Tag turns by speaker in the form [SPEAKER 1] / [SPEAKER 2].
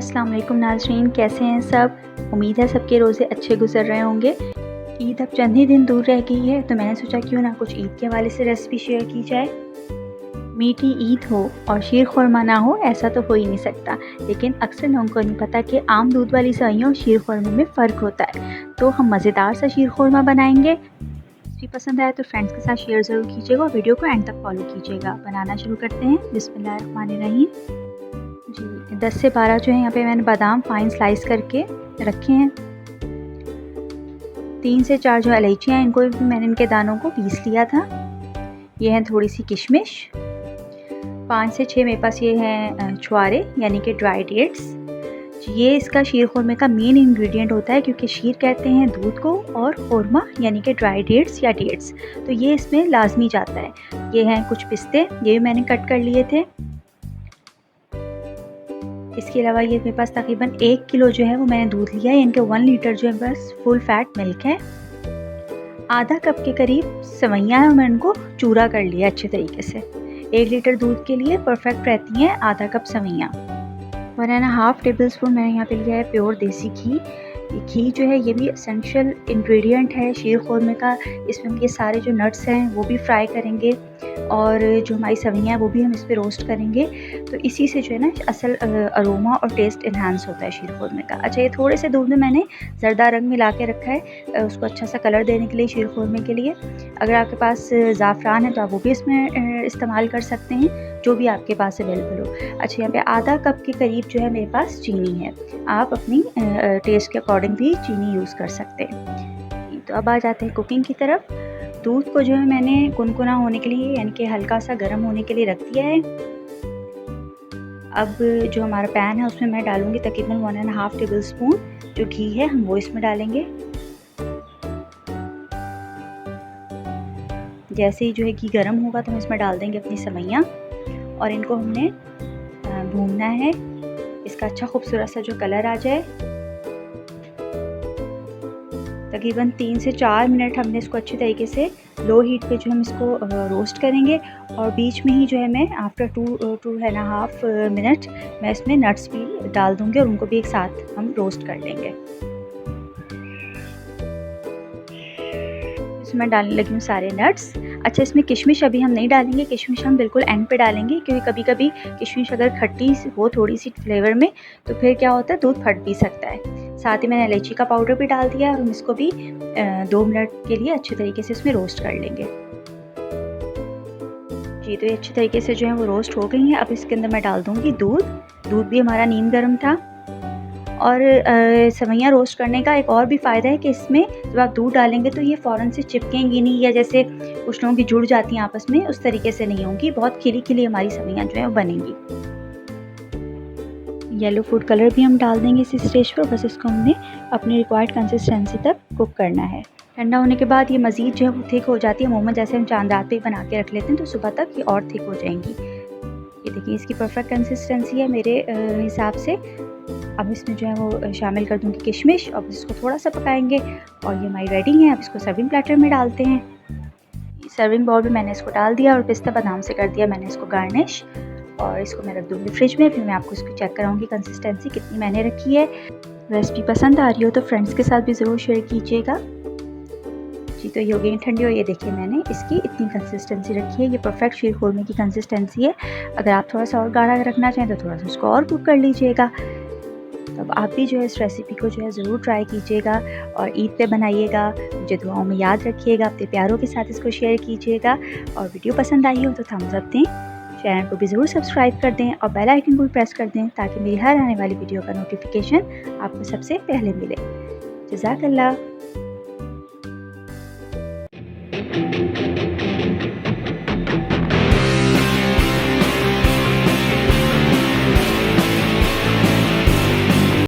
[SPEAKER 1] अस्सलाम वालेकुम नाज़रीन, कैसे हैं सब। उम्मीद है सबके रोज़े अच्छे गुजर रहे होंगे। ईद अब चंद ही दिन दूर रह गई है, तो मैंने सोचा क्यों ना कुछ ईद के हवाले से रेसिपी शेयर की जाए। मीठी ईद हो और शीर खुरमा ना हो, ऐसा तो हो ही नहीं सकता। लेकिन अक्सर लोगों को नहीं पता कि आम दूध वाली सेवइयों और शीर खुरमे में फ़र्क होता है। तो हम मज़ेदार सा शीर खुरमा बनाएंगे। रेसिपी पसंद आए तो फ्रेंड्स के साथ शेयर ज़रूर कीजिएगा और वीडियो को एंड तक फॉलो कीजिएगा। बनाना शुरू करते हैं। बिस्मिल्लाहिर्रहमानिर्रहीम। जी 10 से 12 जो है यहाँ पे मैंने बादाम फाइन स्लाइस करके रखे हैं। 3 से 4 जो इलायचियाँ हैं, इनको भी मैंने इनके दानों को पीस लिया था। ये हैं थोड़ी सी किशमिश। 5 से 6 मेरे पास ये हैं छुआरे यानी कि ड्राई डेट्स। ये इसका शीर खुरमे का मेन इंग्रेडिएंट होता है, क्योंकि शीर कहते हैं दूध को और खुरमा यानी कि ड्राई डेट्स या डेट्स, तो ये इसमें लाजमी जाता है। ये हैं कुछ पिस्ते, ये भी मैंने कट कर लिए थे। इसके अलावा ये मेरे पास तकरीबन 1 किलो जो है वो मैंने दूध लिया है। इनके 1 लीटर जो है बस फुल फैट मिल्क है। आधा कप के करीब सेवइयाँ हैं, मैंने इनको चूरा कर लिया अच्छे तरीके से। 1 लीटर दूध के लिए परफेक्ट रहती हैं आधा कप सेवइयाँ। 1.5 टेबल स्पून मैंने यहाँ पे लिया है प्योर देसी घी। घी जो है ये भी एसेंशियल इंग्रेडिएंट है शीर खुरमे का। इसमें हम ये सारे जो नट्स हैं वो भी फ्राई करेंगे और जो हमारी सेवइयाँ हैं वो भी हम इस पर रोस्ट करेंगे। तो इसी से जो है ना असल अरोमा और टेस्ट इन्हांस होता है शीर खुरमे का। अच्छा, ये थोड़े से दूध में मैंने ज़रदा रंग मिला के रखा है उसको अच्छा सा कलर देने के लिए शीर खुरमे के लिए। अगर आपके पास ज़ाफ़रान है तो आप वो भी इसमें इस्तेमाल कर सकते हैं, जो भी आपके पास अवेलेबल हो। अच्छा, यहाँ पे आधा कप के करीब जो है मेरे पास चीनी है। आप अपनी टेस्ट के अकॉर्डिंग भी चीनी यूज़ कर सकते हैं। तो अब आ जाते हैं कुकिंग की तरफ। दूध को जो है मैंने कुनकुना होने के लिए यानी कि हल्का सा गर्म होने के लिए रख दिया है। अब जो हमारा पैन है उसमें मैं डालूँगी तकरीबन 1.5 टेबल स्पून जो घी है, हम वो इसमें डालेंगे। जैसे ही जो है घी गर्म होगा तो हम इसमें डाल देंगे अपनी सेवइयाँ और इनको हमने भूनना है। इसका अच्छा खूबसूरत सा जो कलर आ जाए। तकरीबन 3 से 4 मिनट हमने इसको अच्छी तरीके से लो हीट पे जो हम इसको रोस्ट करेंगे। और बीच में ही जो है मैं आफ्टर 2.5 मिनट मैं इसमें नट्स भी डाल दूँगी और उनको भी एक साथ हम रोस्ट कर लेंगे। इसमें डालने लगी हूँ सारे नट्स। अच्छा, इसमें किशमिश अभी हम नहीं डालेंगे, किशमिश हम बिल्कुल एंड पे डालेंगे, क्योंकि कभी कभी किशमिश अगर खट्टी हो थोड़ी सी फ्लेवर में तो फिर क्या होता है दूध फट भी सकता है। साथ ही मैंने इलायची का पाउडर भी डाल दिया और हम इसको भी 2 मिनट के लिए अच्छे तरीके से इसमें रोस्ट कर लेंगे। जी, तो ये अच्छे तरीके से जो है वो रोस्ट हो गई हैं। अब इसके अंदर मैं डाल दूँगी दूध। दूध भी हमारा नीम गर्म था। और सेवइयाँ रोस्ट करने का एक और भी फ़ायदा है कि इसमें जब आप दूध डालेंगे तो ये फ़ौरन से चिपकेंगी नहीं, या जैसे कुछ लोगों की जुड़ जाती हैं आपस में, उस तरीके से नहीं होंगी। बहुत खिली खिली हमारी सेवइयाँ जो है वो बनेंगी। येलो फूड कलर भी हम डाल देंगे इसी स्टेज पर। बस इसको हमने अपनी रिक्वायर्ड कंसिस्टेंसी तक कुक करना है। ठंडा होने के बाद ये मज़ीद जो है वो थिक हो जाती है। अमूमन जैसे हम चांद रात पे बना के रख लेते हैं तो सुबह तक ये और थिक हो जाएंगी। ये देखिए इसकी परफेक्ट कंसिस्टेंसी है मेरे हिसाब से। अब इसमें जो है वो शामिल कर दूँगी किशमिश और इसको थोड़ा सा पकाएंगे और ये हमारी रेडी है। अब इसको सर्विंग प्लेटर में डालते हैं। सर्विंग बाउल में मैंने इसको डाल दिया और पिस्ता बादाम से कर दिया मैंने इसको गार्निश। और इसको मैं रख दूँगी फ्रिज में। फिर मैं आपको इसको चेक कराऊँगी कंसिस्टेंसी कितनी मैंने रखी है। रेसिपी पसंद आ रही हो तो फ्रेंड्स के साथ भी ज़रूर शेयर कीजिएगा। जी, तो ये हो गई ठंडी और ये देखिए मैंने इसकी इतनी कंसिस्टेंसी रखी है। ये परफेक्ट शीर खुरमे की कंसिस्टेंसी है। अगर आप थोड़ा सा और गाढ़ा रखना चाहें तो थोड़ा सा उसको और कुक कर लीजिएगा। तो अब आप भी जो है इस रेसिपी को जो है ज़रूर ट्राई कीजिएगा और ईद पे बनाइएगा। मुझे दुआओं में याद रखिएगा। अपने प्यारों के साथ इसको शेयर कीजिएगा। और वीडियो पसंद आई हो तो थम्स अप दें। चैनल को भी ज़रूर सब्सक्राइब कर दें और बेल आइकन को भी प्रेस कर दें, ताकि मेरी हर आने वाली वीडियो का नोटिफिकेशन आपको सबसे पहले मिले। जज़ाकल्लाह।